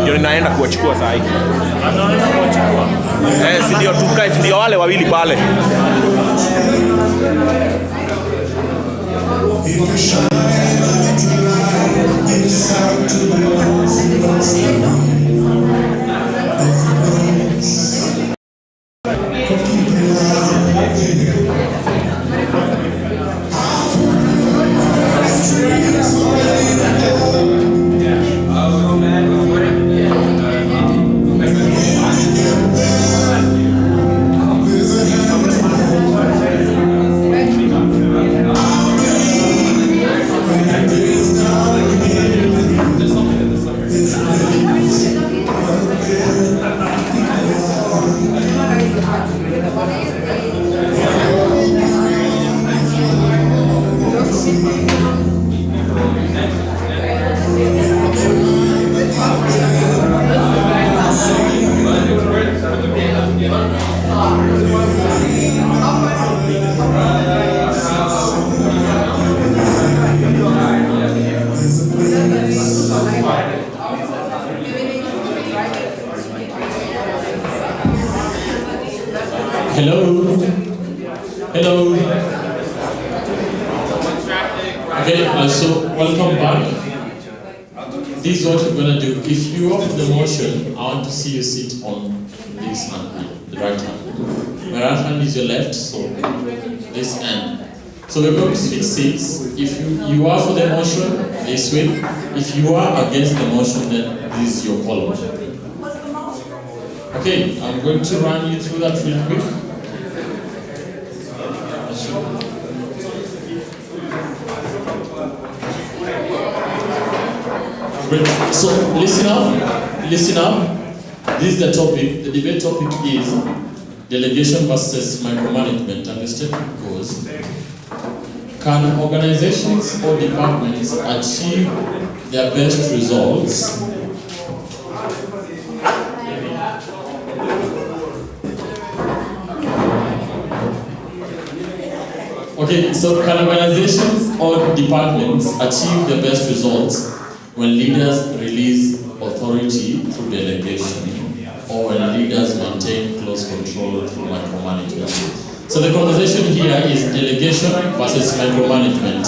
Ndio ninaenda kuwachukua saa hii. Si ndio tukae, ndio wale wawili pale. Hello. Hello. Okay, so welcome back. This is what we're going to do. If you are the motion, I want to see you sit on this hand here, the right hand. My right hand is your left, so this hand. So we're going to switch seats. If you are for the motion, this way. If you are against the motion, then this is your column. Okay, I'm going to run you through that real quick. So listen up. This is the topic. The debate topic is delegation versus micromanagement. Understand? Because can organizations or departments achieve their best results Okay, so can organizations or departments achieve the best results when leaders release authority through delegation or when leaders maintain close control through micromanagement? So the conversation here is delegation versus micromanagement.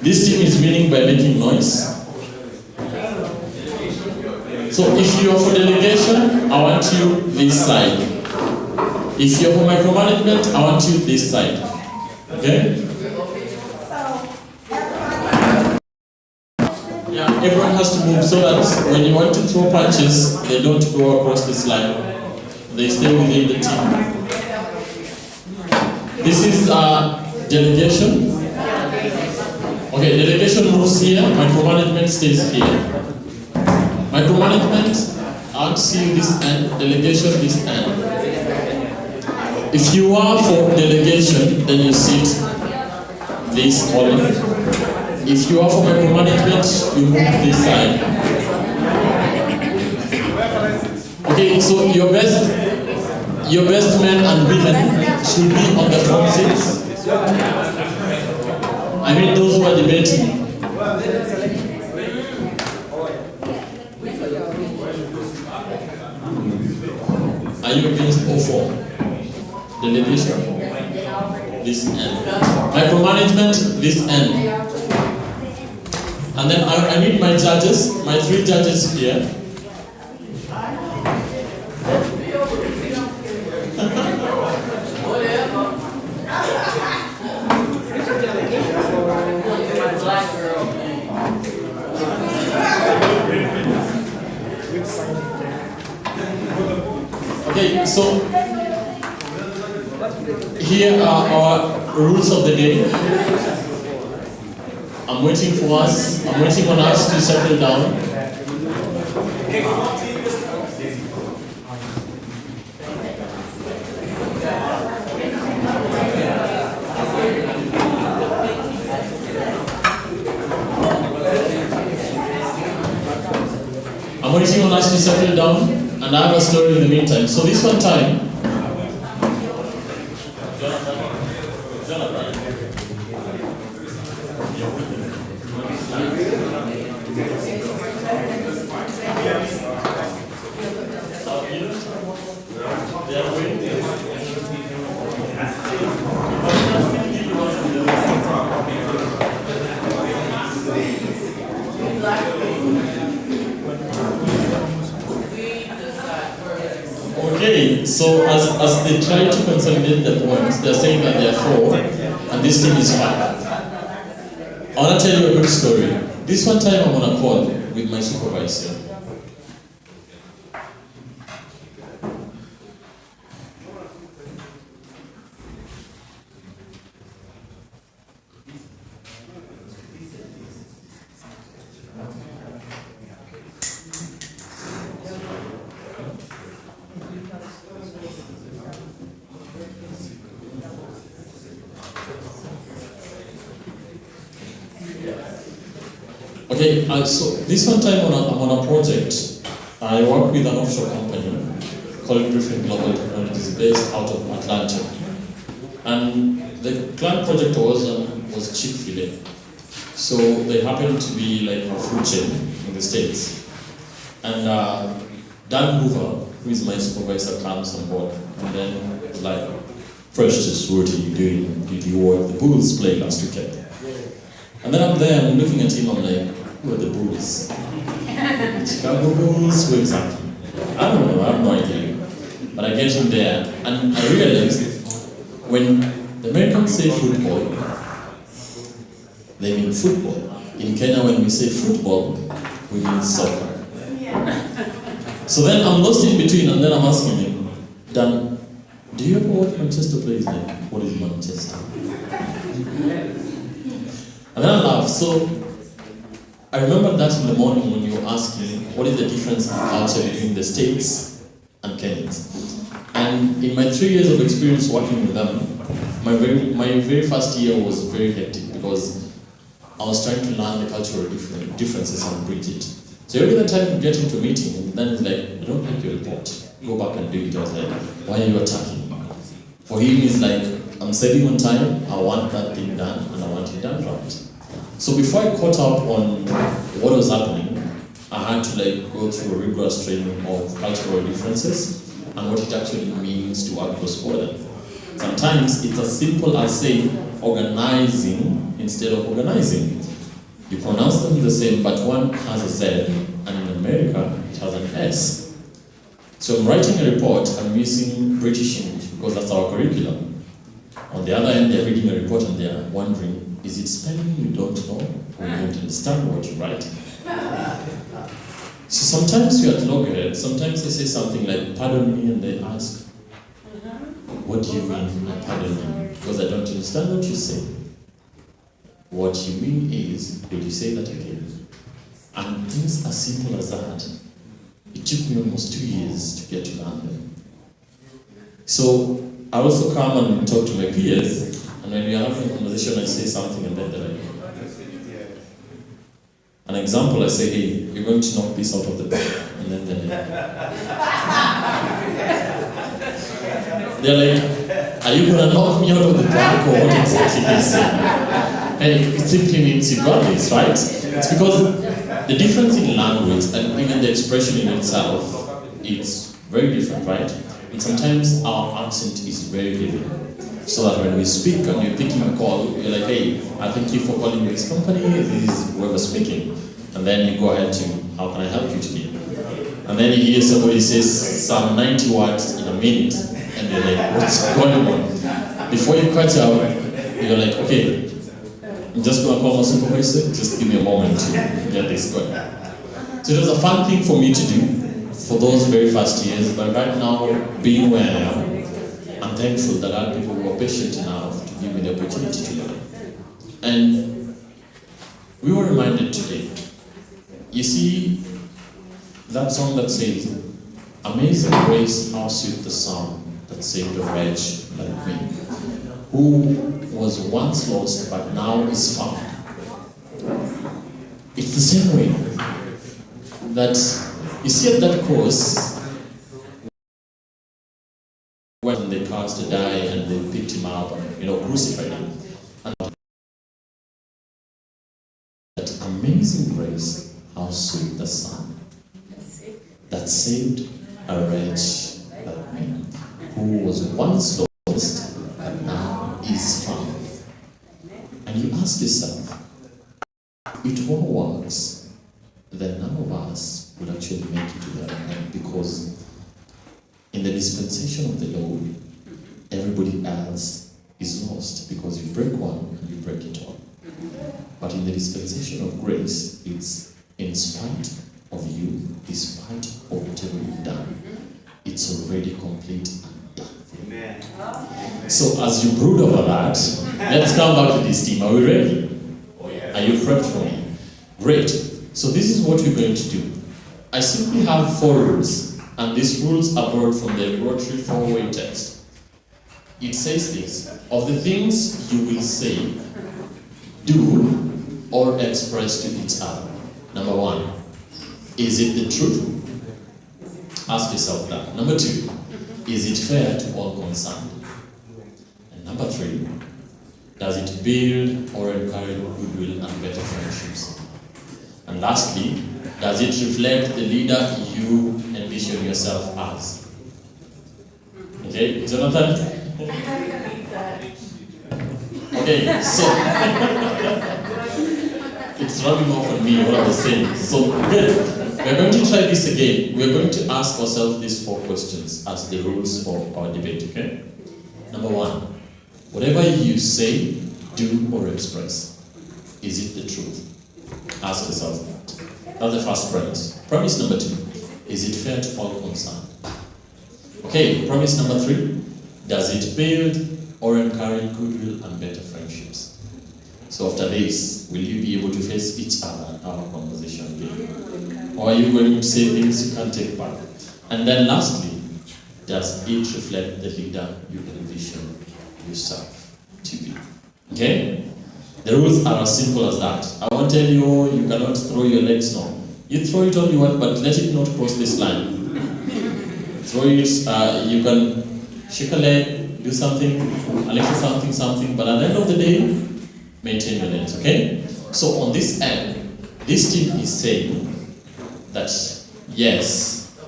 This team is winning by making noise. So if you're for delegation, I want you this side. If you're for micromanagement, I want you this side. Okay? Yeah, everyone has to move so that when you want to throw punches, they don't go across this line. They stay within the team. This is delegation. Okay, delegation moves here, micromanagement stays here. Micromanagement, I want to see this end, delegation this end. If you are for delegation, then you sit this column. If you are for micromanagement, you move this side. Okay, so your best men and women should be on the front seats. I mean those who are debating. Are you against or for? Delegation, this end. Micromanagement, this end. And then I need my judges, my 3 judges here. Okay, so here are our rules of the day. I'm waiting on us to settle down. I'm waiting on us to settle down, and I have a story in the meantime. So this one time, okay, so as they try to consolidate the points, they're saying that there are 4, and this team is 5. I want to tell you a good story. This one time I'm on a call with my supervisor. Okay, so this one time I'm on a project. I work with an offshore company called Griffin Global Technologies based out of Atlanta. And the client project was Chick-fil-A. So they happen to be like a food chain in the States. And Dan Hoover, who is my supervisor, comes on board. And then was like, Precious, what are you doing? Did you watch the Bulls play last weekend? And then I'm there, I'm looking at him, I'm like, who are the Bulls? Chicago Bulls? Who exactly? I don't know, I have no idea. But I get him there, and I realized when the Americans say football, they mean football. In Kenya, when we say football, we mean soccer. So then I'm lost in between, and then I'm asking him, Dan, do you ever watch Manchester play? Like, what is Manchester? And then I laugh. So I remember that in the morning when you were asking what is the difference in culture between the States and Kenyans. And in my 3 years of experience working with them, my very first year was very hectic because I was trying to learn the cultural differences and bridge it. So every time you get into a meeting, and then it's like, I don't like your report. Go back and do it. I was like, why are you attacking? For him, it's like, I'm saving on time, I want that thing done, and I want it done right. So before I caught up on what was happening, I had to like go through a rigorous training of cultural differences and what it actually means to work cross-border. Sometimes it's as simple as saying organizing instead of organizing. You pronounce them the same, but one has a Z, and in America, it has an S. So I'm writing a report, I'm using British English because that's our curriculum. On the other end, they're reading a report and they're wondering, is it spelling you don't know or you don't understand what you write? So sometimes we are at loggerheads, sometimes they say something like, pardon me, and they ask, what do you mean, pardon me? Because I don't understand what you say. What you mean is, would you say that again? And things as simple as that. It took me almost 2 years to get to learn them. So I also come and talk to my peers, and when we are having a conversation, I say something and then they're like, an example, I say, hey, you're going to knock this out of the park, and then they're like, are you going to knock me out of the park, or what exactly are you saying? And it simply means you got this, right? It's because the difference in language and even the expression in itself, it's very different, right? And sometimes our accent is very heavy. So that when we speak and you're picking a call, you're like, hey, I thank you for calling this company, this is whoever speaking. And then you go ahead to, how can I help you today? And then you hear somebody says some 90 words in a minute, and you're like, what's going on? Before you catch up, you're like, okay, I'm just going to call my supervisor, just give me a moment to get this going. So it was a fun thing for me to do for those very first years, but right now, being where I am, I'm thankful that I have people who are patient enough to give me the opportunity to learn. And we were reminded today, you see that song that says, Amazing Grace, how sweet the sound that saved a wretch like me, who was once lost but now is found. It's the same way that You see, at that course, when they cast to die and they picked him up and crucified him, and that amazing grace, how sweet the sound that saved a wretch like me, who was once lost and now is found. And you ask yourself, if it all works, then none of us would actually make it to the other end, because in the dispensation of the law, everybody else is lost, because you break one and you break it all. But in the dispensation of grace, it's in spite of you, despite of whatever you've done, it's already complete and done. Amen. So as you brood over that, let's come back to this team. Are we ready? Oh, yeah. Are you prepped for me? Great. So this is what we're going to do. I simply have 4 rules, and these rules are borrowed from the Rotary 4-way text. It says this: of the things you will say, do, or express to each other. Number 1, is it the truth? Ask yourself that. Number 2, is it fair to all concerned? And number 3, does it build or encourage goodwill and better friendships? And lastly, does it reflect the leader you envision yourself as? Okay, Jonathan? Okay, so it's rubbing off on me what I was saying. So good. We're going to try this again. We're going to ask ourselves these 4 questions as the rules for our debate, okay? Number 1, whatever you say, do, or express, is it the truth? Ask yourself that. That's the first premise. Premise number 2, is it fair to all concerned? Okay, premise number 3, does it build or encourage goodwill and better friendships? So after this, will you be able to face each other in our conversation again? Or are you going to say things you can't take back? And then lastly, does it reflect the leader you envision yourself to be? Okay? The rules are as simple as that. I won't tell you, you cannot throw your legs now. You throw it all you want, but let it not cross this line. Throw it, you can shake a leg, do something, a little something, but at the end of the day, maintain your legs, okay? So on this end, this team is saying that, yes,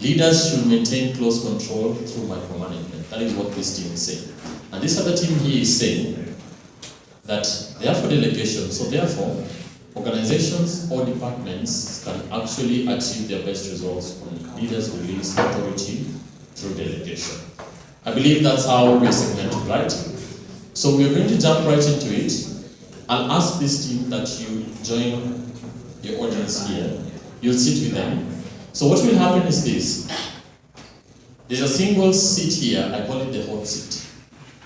leaders should maintain close control through micromanagement. That is what this team is saying. And this other team here is saying that they are for delegation, so therefore, organizations or departments can actually achieve their best results when leaders release authority through delegation. I believe that's how we are segmented, right? So we are going to jump right into it. I'll ask this team that you join your audience here. You'll sit with them. So what will happen is this. There's a single seat here, I call it the hot seat.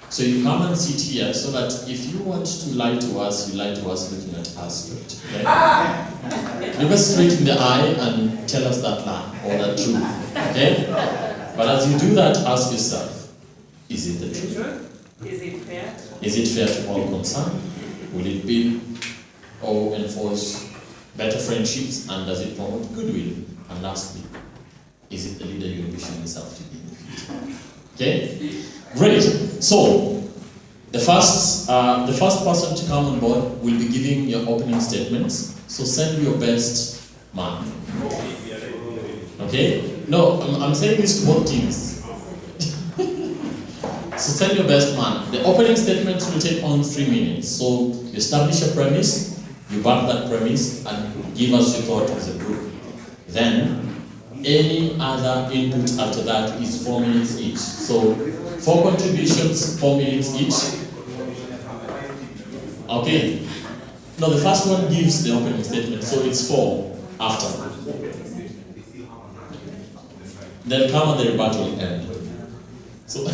So you come and sit here so that if you want to lie to us, you lie to us looking at us straight. Okay? Look us straight in the eye and tell us that lie or that truth. Okay? But as you do that, ask yourself, is it the truth? Is it fair? Is it fair to all concerned? Will it build or enforce better friendships, and does it promote goodwill? And lastly, is it the leader you envision yourself to be in the future? Okay? Great. So the first person to come on board will be giving your opening statements. So send your best man. Okay? No, I'm saying this to both teams. So send your best man. The opening statements will take on 3 minutes. So you establish a premise, you back that premise, and give us your thought as a group. Then any other input after that is 4 minutes each. So 4 contributions, 4 minutes each. Okay. No, the first one gives the opening statement, so it's 4 after. Then come at the rebuttal end. So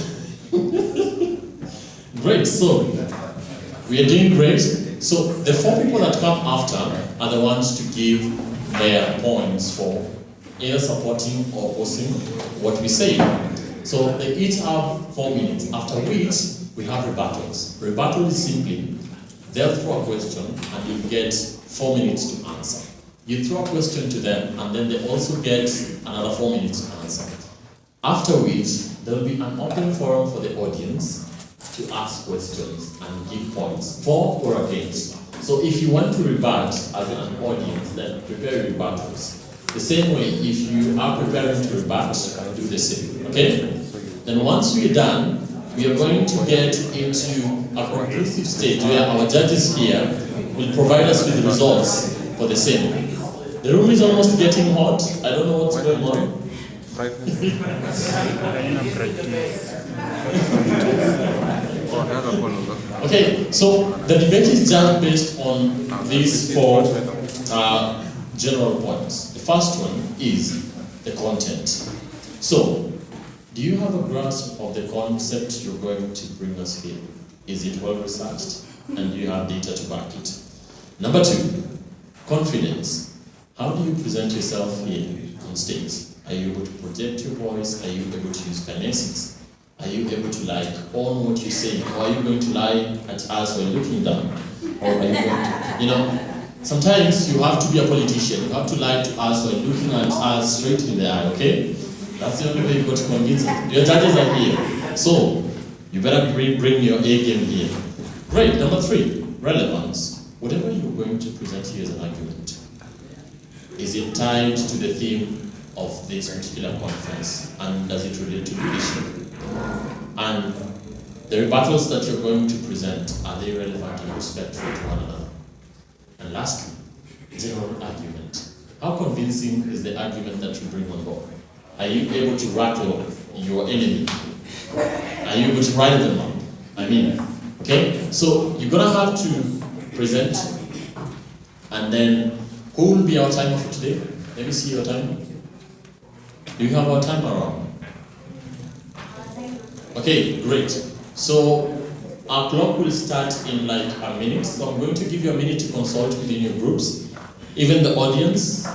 great. So we are doing great. So the 4 people that come after are the ones to give their points for either supporting or opposing what we say. So they each have 4 minutes, after which we have rebuttals. Rebuttal is simply, they'll throw a question and you get 4 minutes to answer. You throw a question to them, and then they also get another 4 minutes to answer. After which, there will be an open forum for the audience to ask questions and give points, for or against. So if you want to rebut as an audience, then prepare your rebuttals. The same way, if you are preparing to rebut, do the same, okay? Then once we're done, we are going to get into a conclusive stage where our judges here will provide us with the results for the same. The room is almost getting hot. I don't know what's going on. Okay, so the debate is just based on these 4 general points. The first one is the content. So, do you have a grasp of the concept you're going to bring us here? Is it well researched? And do you have data to back it? Number 2, confidence. How do you present yourself here on stage? Are you able to project your voice? Are you able to use kinesics? Are you able to own what you say? Or are you going to lie at us when looking down? Or are you going to, sometimes you have to be a politician. You have to lie to us when looking at us straight in the eye, okay? That's the only way you've got to convince them. Your judges are here. So, you better bring your A game here. Great, number 3, relevance. Whatever you're going to present here as an argument, is it tied to the theme of this particular conference? And does it relate to the issue? And the rebuttals that you're going to present, are they relevant and respectful to one another? And lastly, general argument. How convincing is the argument that you bring on board? Are you able to rattle your enemy? Are you able to rile them up? Okay? So you're gonna have to present, and then who will be our timer for today? Let me see your timer. Do you have our timer on? Okay, great. So our clock will start in a minute. So I'm going to give you a minute to consult within your groups. Even the audience,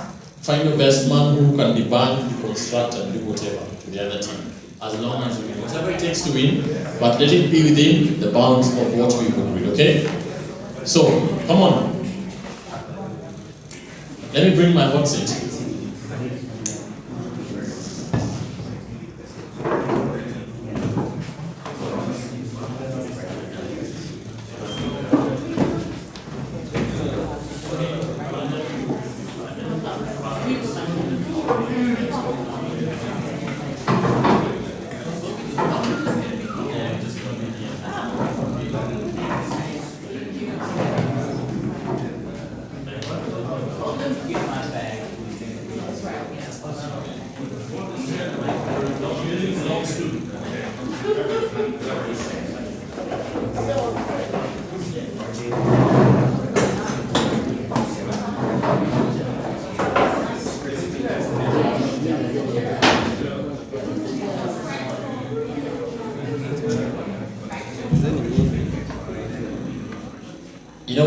find your best man who can debunk, deconstruct, and do whatever to the other team. As long as you win. Whatever it takes to win, but let it be within the bounds of what we've agreed, okay? So, come on. Let me bring my hot seat.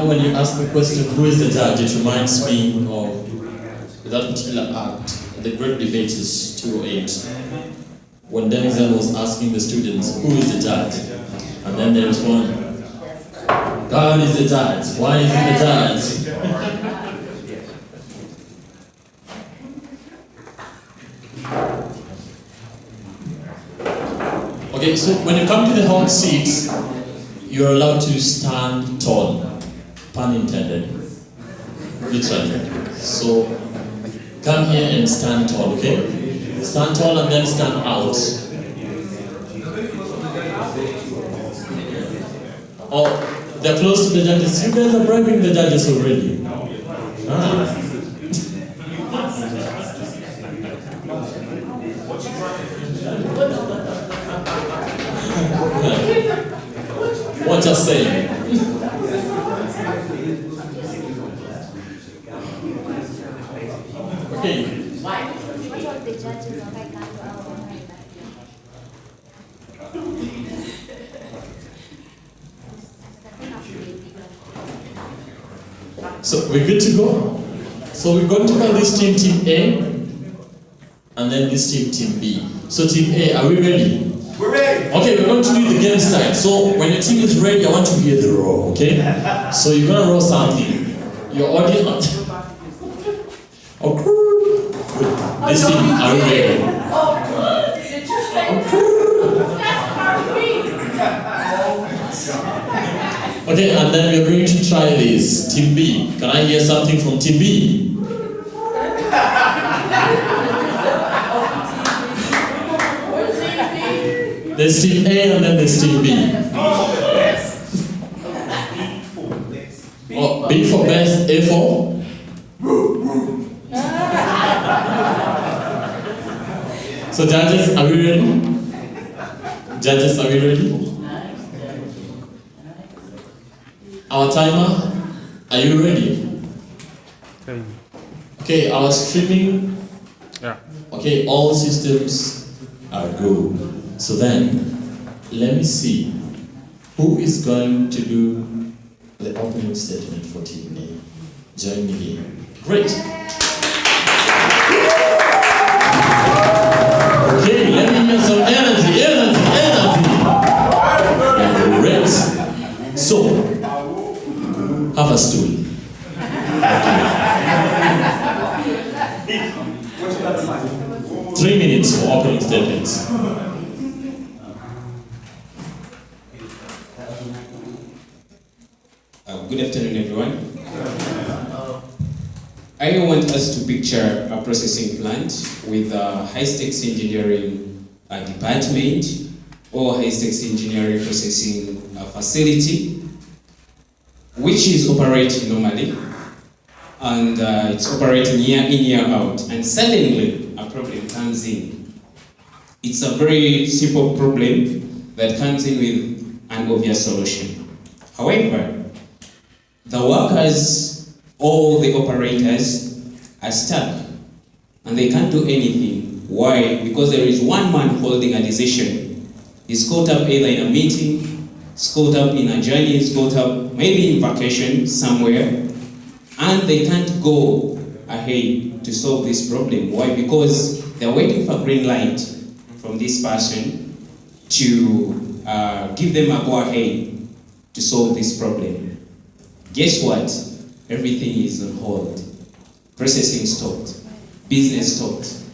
When you ask the question, who is the judge, it reminds me of that particular act, the Great Debates 208, when Denzel was asking the students, who is the judge? And then they respond, God is the judge. Why is he the judge? Okay, so when you come to the hot seats, you're allowed to stand tall. Pun intended. Literally. So come here and stand tall, okay? Stand tall and then stand out. Oh, they're close to the judges. You guys are bribing the judges already. What just saying? Okay. What about the judges of So we're good to go. So we're going to call this team A, and then this team B. So team A, are we ready? We're ready. Okay, we're going to do the game style. So when your team is ready, I want to hear the roar, okay? So you're gonna roar something. Your audience. This team, are you ready? Okay, and then we're going to try this. Team B. Can I hear something from Team B? There's Team A and then there's Team B. Oh, B for best, A for? So judges, are we ready? Judges, are we ready? Our timer, are you ready? Okay, our streaming. Yeah. Okay, all systems are go. So then, let me see who is going to do the opening statement for Team A. Join me here. Great. Okay, let me hear some energy. Great. So, have a stool. Okay. 3 minutes for opening statements. Good afternoon, everyone. I want us to picture a processing plant with a high-stakes engineering department or high-stakes engineering processing facility, which is operating normally, and it's operating year in, year out, and suddenly a problem comes in. It's a very simple problem that comes in with an obvious solution. However, the workers, all the operators are stuck and they can't do anything. Why? Because there is one man holding a decision. He's caught up either in a meeting, he's caught up in a journey, he's caught up maybe in vacation somewhere, and they can't go ahead to solve this problem. Why? Because they're waiting for green light from this person to give them a go ahead to solve this problem. Guess what? Everything is on hold. Processing stopped. Business stopped.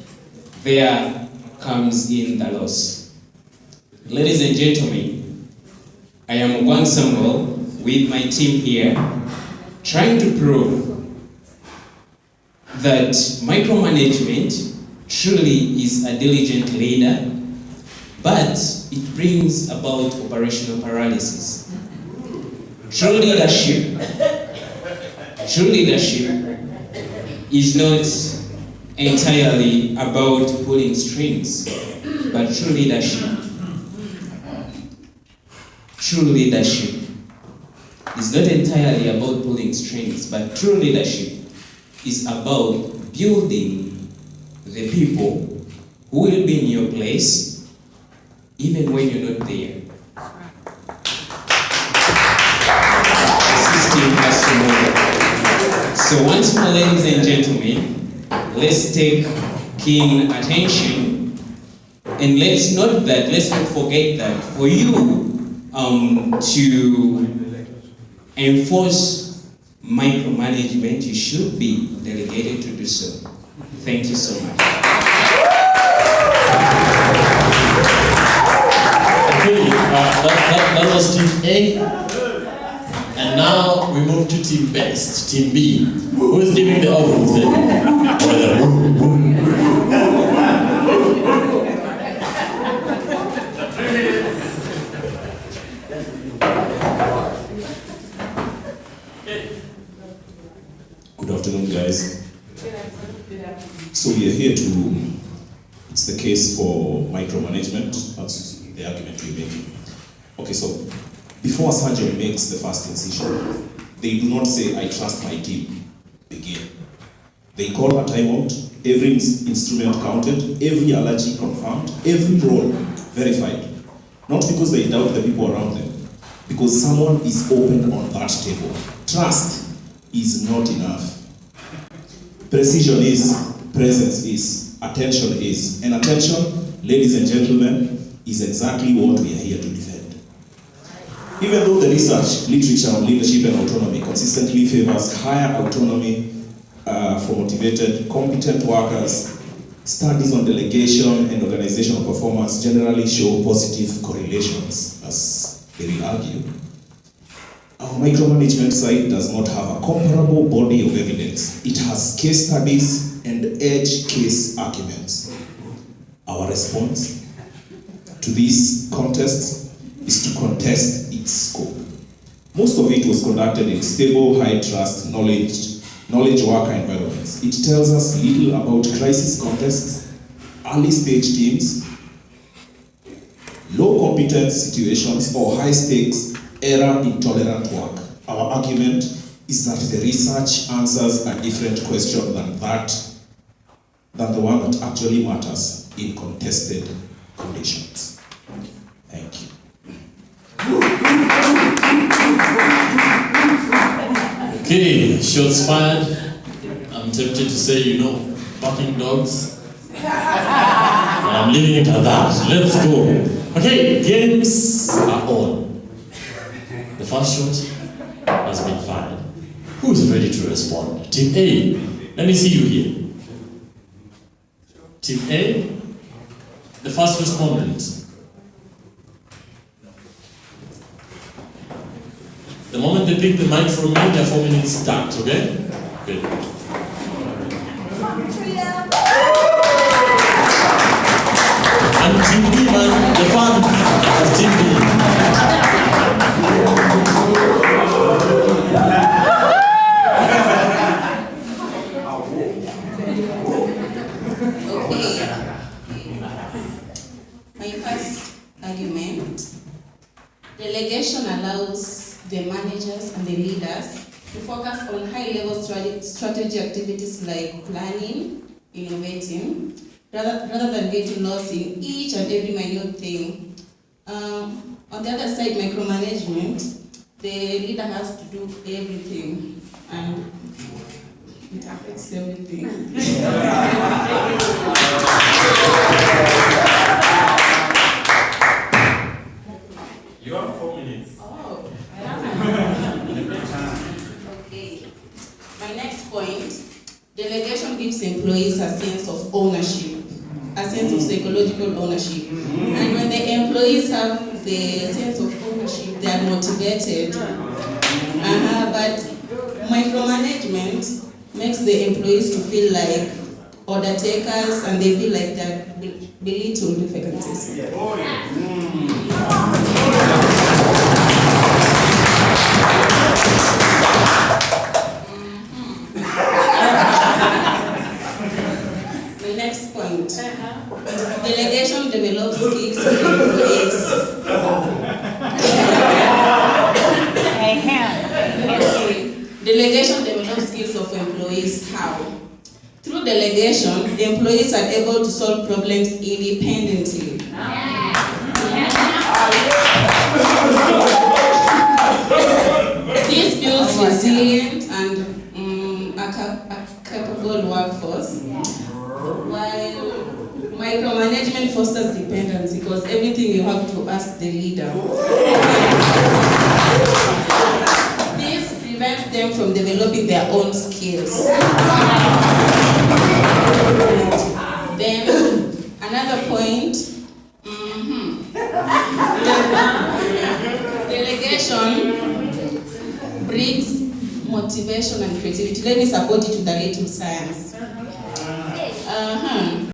There comes in the loss. Ladies and gentlemen, I am Gwang Samuel with my team here, trying to prove that micromanagement truly is a diligent leader, but it brings about operational paralysis. True leadership is not entirely about pulling strings, but true leadership is not entirely about pulling strings, but true leadership is about building the people who will be in your place even when you're not there. So once more, ladies and gentlemen, let's take keen attention, and let's not forget that for you to enforce micromanagement, you should be delegated to do so. Thank you so much. Okay, that was Team A. And now we move to Team Best, Team B. Who is giving the opening statement? Good afternoon, guys. So we are here to, it's the case for micromanagement. That's the argument we're making. Okay, so before a surgeon makes the first incision, they do not say, I trust my team, begin. They call a timeout, every instrument counted, every allergy confirmed, every role verified. Not because they doubt the people around them, because someone is open on that table. Trust is not enough. Precision is, presence is, attention is. And attention, ladies and gentlemen, is exactly what we are here to defend. Even though the research literature on leadership and autonomy consistently favors higher autonomy for motivated, competent workers, studies on delegation and organizational performance generally show positive correlations, as they will argue. Our micromanagement side does not have a comparable body of evidence. It has case studies and edge case arguments. Our response to these contests is to contest its scope. Most of it was conducted in stable, high-trust, knowledge worker environments. It tells us little about crisis contexts, early-stage teams, low-competence situations, or high-stakes, error-intolerant work. Our argument is that the research answers a different question than the one that actually matters in contested conditions. Thank you. Okay, shots fired. I'm tempted to say, barking dogs. I'm leaving it at that. Let's go. Okay, games are on. The first shot has been fired. Who is ready to respond? Team A. Let me see you here. Team A, the first respondent. The moment they pick the mic from you, their 4 minutes start, okay? Good. And Team B, man, the fans of Team B. My first argument, delegation allows the managers and the leaders to focus on high-level strategy activities like planning, innovating, rather than getting lost in each and every minute thing. On the other side, micromanagement, the leader has to do everything, and it affects everything. You have 4 minutes. Oh. Okay. My next point, delegation gives employees a sense of ownership, a sense of psychological ownership. And when the employees have the sense of ownership, they are motivated. But micromanagement makes the employees to feel like order takers, and they feel like they're belittled, if I can say so. My next point. Delegation develops skills of employees. Delegation develops skills of employees. How? Through delegation, the employees are able to solve problems independently. This builds resilient and a capable workforce, while micromanagement fosters dependence because everything you have to ask the leader. This prevents them from developing their own skills. Then, another point, delegation brings motivation and creativity. Let me support it with a little science.